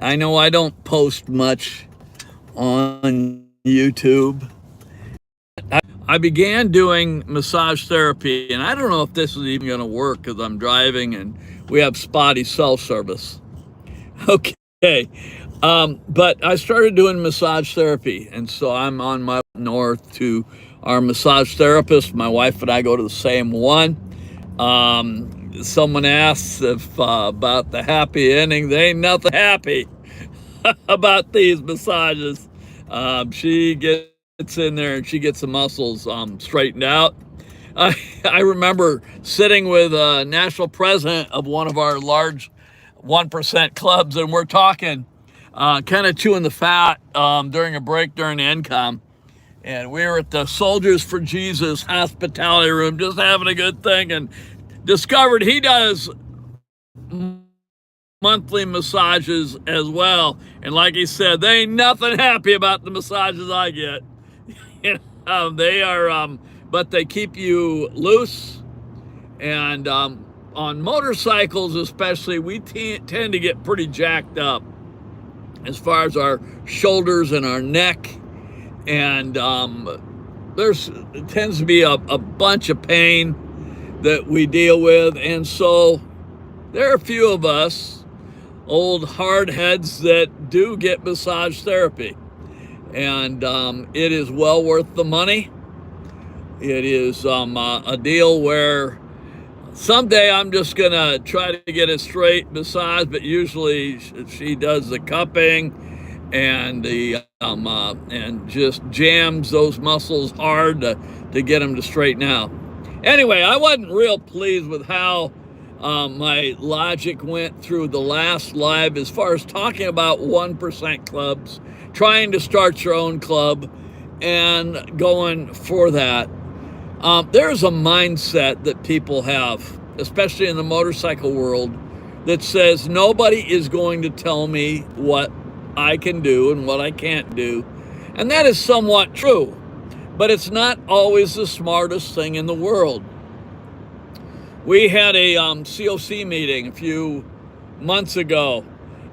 I know I don't post much on YouTube. I began doing massage therapy, and I don't know if this is even going to work because I'm driving and we have spotty cell service. Okay. But I started doing massage therapy, and so I'm on my north to our massage therapist. My wife and I go to the same one. Someone asks if about the happy ending. There ain't nothing happy about these massages. She gets in there and she gets the muscles straightened out. I remember sitting with a national president of one of our large 1% clubs, and we're talking, kind of chewing the fat during a break during the NCOM. And we were at the Soldiers for Jesus hospitality room just having a good thing, and discovered he does monthly massages as well. And like he said, they ain't nothing happy about the massages I get. They are, but they keep you loose. And on motorcycles especially, we tend to get pretty jacked up as far as our shoulders and our neck. And it tends to be a bunch of pain that we deal with. And so there are a few of us old hard heads that do get massage therapy. And it is well worth the money. It is a deal where someday I'm just gonna try to get a straight massage, but usually she does the cupping and the and just jams those muscles hard to get them to straighten out. Anyway, I wasn't real pleased with how my logic went through the last live as far as talking about 1% clubs, trying to start your own club and going for that. There's a mindset that people have, especially in the motorcycle world, that says nobody is going to tell me what I can do and what I can't do. And that is somewhat true, but it's not always the smartest thing in the world. We had a COC meeting a few months ago,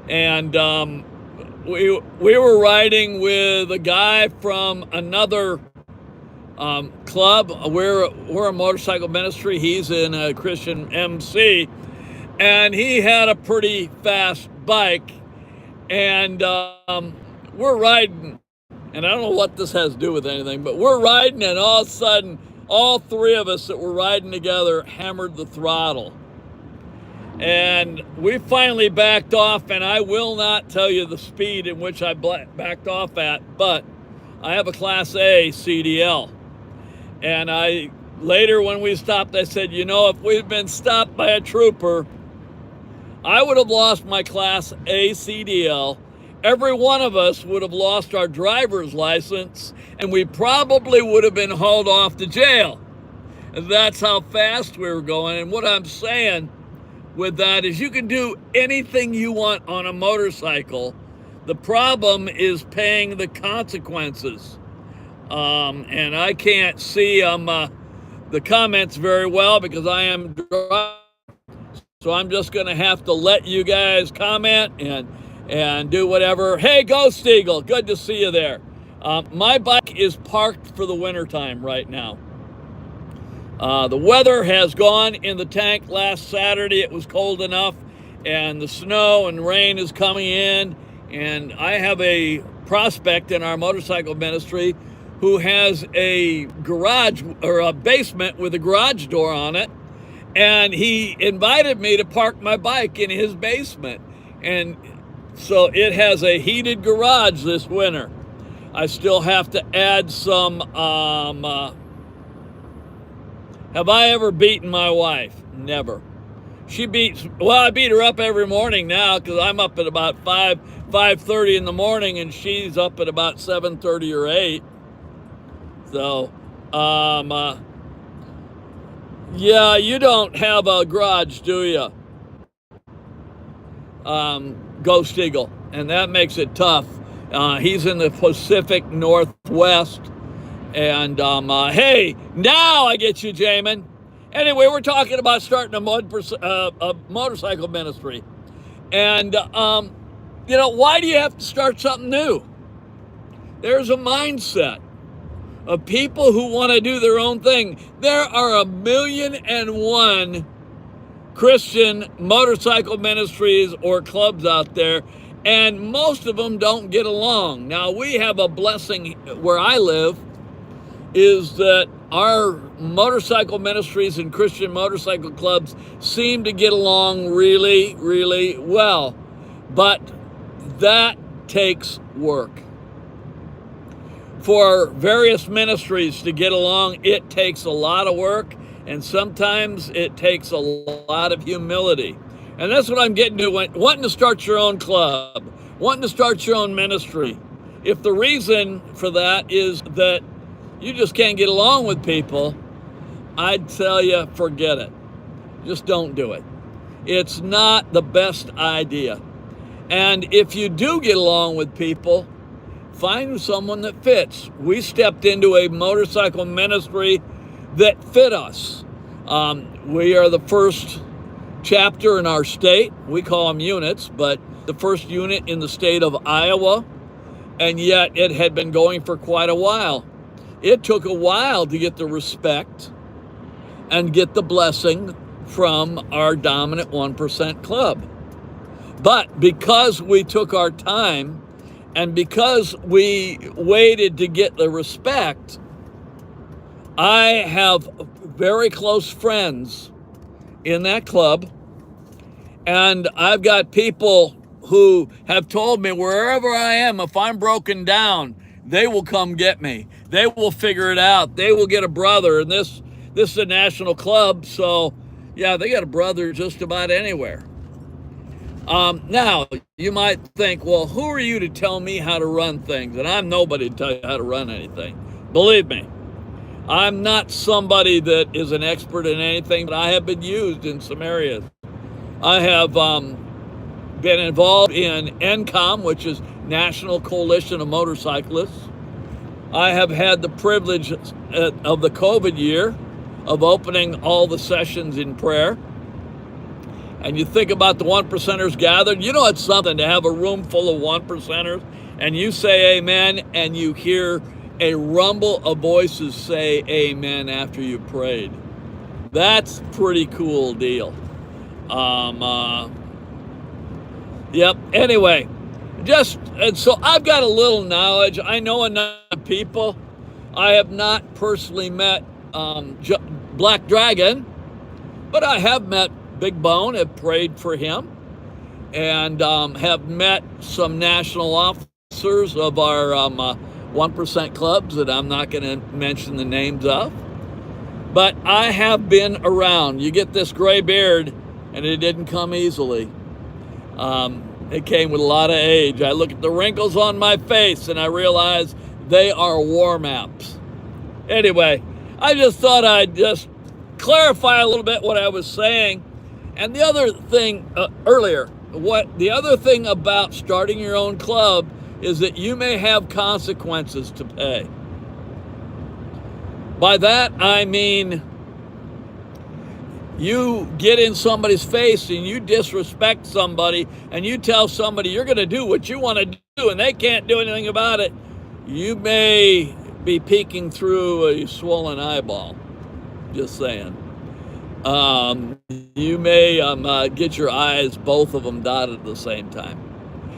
and we were riding with a guy from another club. We're a motorcycle ministry. He's in a Christian MC, and he had a pretty fast bike, and we're riding, and I don't know what this has to do with anything, but we're riding, and all of a sudden, all three of us that were riding together hammered the throttle. And we finally backed off, and I will not tell you the speed in which I backed off at, but I have a Class A CDL. And later when we stopped, I said, if we'd been stopped by a trooper, I would have lost my Class A CDL. Every one of us would have lost our driver's license, and we probably would have been hauled off to jail. And that's how fast we were going. And what I'm saying with that is you can do anything you want on a motorcycle. The problem is paying the consequences. And I can't see the comments very well because I am driving. So I'm just going to have to let you guys comment and do whatever. Hey, Ghost Eagle, good to see you there. My bike is parked for the wintertime right now. The weather has gone in the tank. Last Saturday it was cold enough, and the snow and rain is coming in, and I have a prospect in our motorcycle ministry who has a garage or a basement with a garage door on it, and he invited me to park my bike in his basement. And so it has a heated garage this winter. I still have to add some, have I ever beaten my wife? Never. I beat her up every morning now because I'm up at about 5:30 in the morning, and she's up at about 7:30 or 8. So, yeah, you don't have a garage, do you? Ghost Eagle, and that makes it tough. He's in the Pacific Northwest, and hey, now I get you, Jamin. Anyway, we're talking about starting a motorcycle ministry, and why do you have to start something new? There's a mindset of people who want to do their own thing. There are 1,000,001 Christian motorcycle ministries or clubs out there, and most of them don't get along. Now, we have a blessing where I live, is that our motorcycle ministries and Christian motorcycle clubs seem to get along really, really well. But that takes work. For various ministries to get along, it takes a lot of work, and sometimes it takes a lot of humility. And that's what I'm getting to, wanting to start your own club, wanting to start your own ministry. If the reason for that is that you just can't get along with people, I'd tell you, forget it. Just don't do it. It's not the best idea. And if you do get along with people, find someone that fits. We stepped into a motorcycle ministry that fit us. We are the first chapter in our state. We call them units, but the first unit in the state of Iowa, and yet it had been going for quite a while. It took a while to get the respect and get the blessing from our dominant 1% club. But because we took our time and because we waited to get the respect, I have very close friends in that club, and I've got people who have told me wherever I am, if I'm broken down, they will come get me. They will figure it out. They will get a brother, and this is a national club, so yeah, they got a brother just about anywhere. Now, you might think, well, who are you to tell me how to run things? And I'm nobody to tell you how to run anything. Believe me, I'm not somebody that is an expert in anything, but I have been used in some areas. I have been involved in NCOM, which is National Coalition of Motorcyclists. I have had the privilege of the COVID year of opening all the sessions in prayer. And you think about the 1%ers gathered, it's something to have a room full of 1%ers, and you say amen, and you hear a rumble of voices say amen after you prayed. That's a pretty cool deal. Yep. Anyway, and so I've got a little knowledge. I know enough people. I have not personally met Black Dragon, but I have met Big Bone, have prayed for him, and have met some national officers of our 1% clubs that I'm not going to mention the names of. But I have been around. You get this gray beard, and it didn't come easily. It came with a lot of age. I look at the wrinkles on my face, and I realize they are war maps. Anyway, I just thought I'd just clarify a little bit what I was saying. And the other thing the other thing about starting your own club is that you may have consequences to pay. By that, I mean, you get in somebody's face and you disrespect somebody and you tell somebody you're going to do what you want to do and they can't do anything about it, you may be peeking through a swollen eyeball. Just saying. You may get your eyes, both of them, dotted at the same time.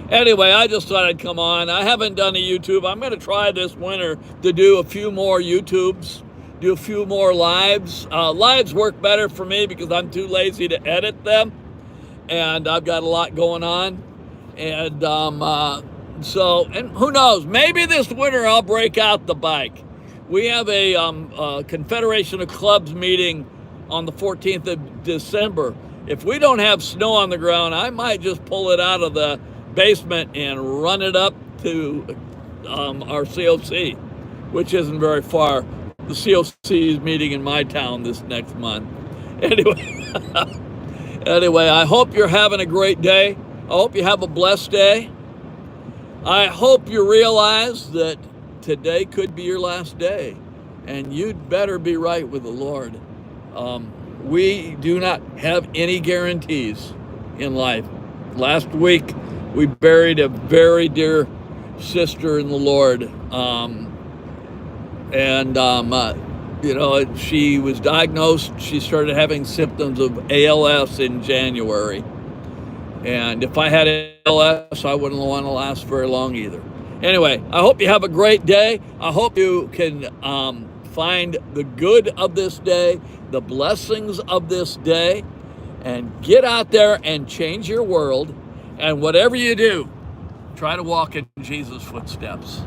Anyway, I just thought I'd come on. I haven't done a YouTube. I'm going to try this winter to do a few more YouTubes, do a few more lives. Lives work better for me because I'm too lazy to edit them, and I've got a lot going on. And and who knows? Maybe this winter I'll break out the bike. We have a Confederation of Clubs meeting on the 14th of December. If we don't have snow on the ground, I might just pull it out of the basement and run it up to our COC, which isn't very far. The COC is meeting in my town this next month. Anyway, I hope you're having a great day. I hope you have a blessed day. I hope you realize that today could be your last day, and you'd better be right with the Lord. We do not have any guarantees in life. Last week, we buried a very dear sister in the Lord. She was diagnosed. She started having symptoms of ALS in January. And if I had ALS, I wouldn't want to last very long either. Anyway, I hope you have a great day. I hope you can find the good of this day, the blessings of this day, and get out there and change your world. And whatever you do, try to walk in Jesus' footsteps.